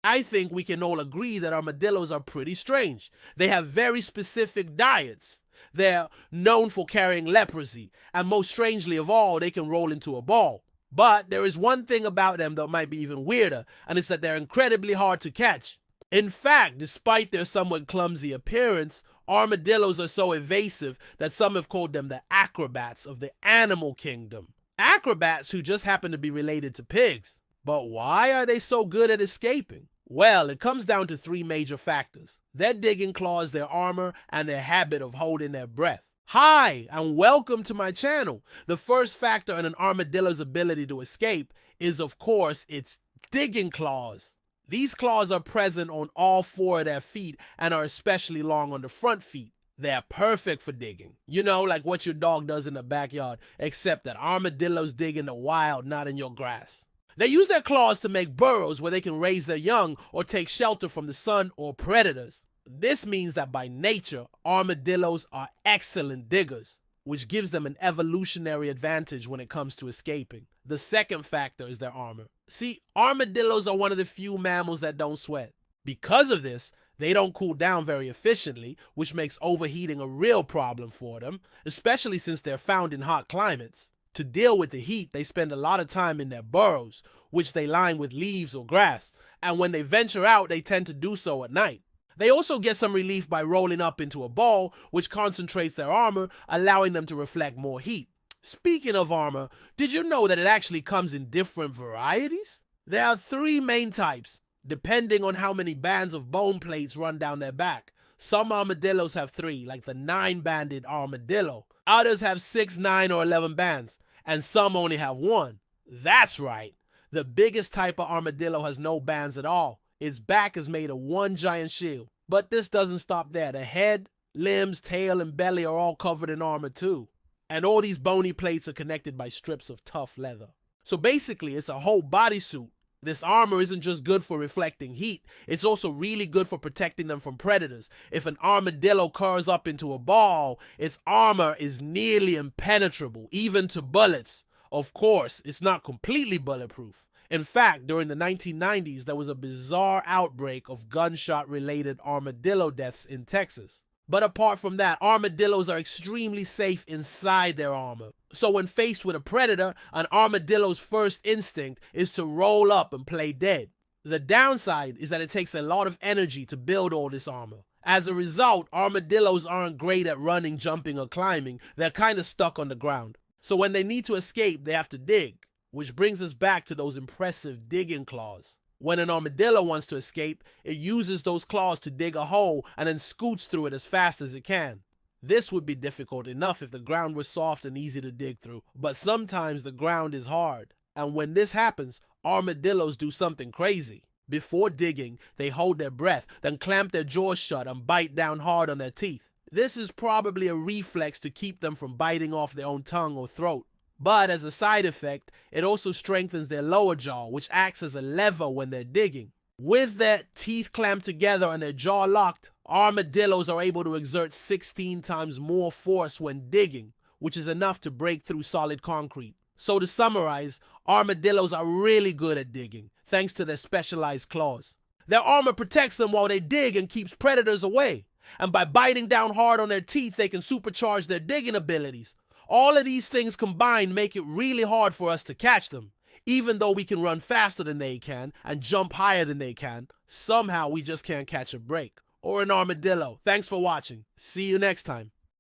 I think we can all agree that armadillos are pretty strange. They have very specific diets. They're known for carrying leprosy, and most strangely of all, they can roll into a ball. But there is one thing about them that might be even weirder, and it's that they're incredibly hard to catch. In fact, despite their somewhat clumsy appearance, armadillos are so evasive that some have called them the acrobats of the animal kingdom. Acrobats who just happen to be related to pigs. But why are they so good at escaping? Well, it comes down to three major factors: their digging claws, their armor, and their habit of holding their breath. Hi, and welcome to my channel. The first factor in an armadillo's ability to escape is, of course, its digging claws. These claws are present on all four of their feet and are especially long on the front feet. They're perfect for digging. You know, like what your dog does in the backyard, except that armadillos dig in the wild, not in your grass. They use their claws to make burrows where they can raise their young or take shelter from the sun or predators. This means that by nature, armadillos are excellent diggers, which gives them an evolutionary advantage when it comes to escaping. The second factor is their armor. See, armadillos are one of the few mammals that don't sweat. Because of this, they don't cool down very efficiently, which makes overheating a real problem for them, especially since they're found in hot climates. To deal with the heat, they spend a lot of time in their burrows, which they line with leaves or grass, and when they venture out, they tend to do so at night. They also get some relief by rolling up into a ball, which concentrates their armor, allowing them to reflect more heat. Speaking of armor, did you know that it actually comes in different varieties? There are three main types, depending on how many bands of bone plates run down their back. Some armadillos have 3, like the 9-banded armadillo. Others have 6, 9, or 11 bands, and some only have 1. That's right. The biggest type of armadillo has no bands at all. Its back is made of one giant shield. But this doesn't stop there. The head, limbs, tail, and belly are all covered in armor too. And all these bony plates are connected by strips of tough leather. So basically, it's a whole bodysuit. This armor isn't just good for reflecting heat, it's also really good for protecting them from predators. If an armadillo curls up into a ball, its armor is nearly impenetrable, even to bullets. Of course, it's not completely bulletproof. In fact, during the 1990s, there was a bizarre outbreak of gunshot-related armadillo deaths in Texas. But apart from that, armadillos are extremely safe inside their armor. So when faced with a predator, an armadillo's first instinct is to roll up and play dead. The downside is that it takes a lot of energy to build all this armor. As a result, armadillos aren't great at running, jumping, or climbing. They're kind of stuck on the ground. So when they need to escape, they have to dig. Which brings us back to those impressive digging claws. When an armadillo wants to escape, it uses those claws to dig a hole and then scoots through it as fast as it can. This would be difficult enough if the ground was soft and easy to dig through, but sometimes the ground is hard. And when this happens, armadillos do something crazy. Before digging, they hold their breath, then clamp their jaws shut and bite down hard on their teeth. This is probably a reflex to keep them from biting off their own tongue or throat. But as a side effect, it also strengthens their lower jaw, which acts as a lever when they're digging. With their teeth clamped together and their jaw locked, armadillos are able to exert 16 times more force when digging, which is enough to break through solid concrete. So to summarize, armadillos are really good at digging, thanks to their specialized claws. Their armor protects them while they dig and keeps predators away. And by biting down hard on their teeth, they can supercharge their digging abilities. All of these things combined make it really hard for us to catch them. Even though we can run faster than they can and jump higher than they can, somehow we just can't catch a break. Or an armadillo. Thanks for watching. See you next time.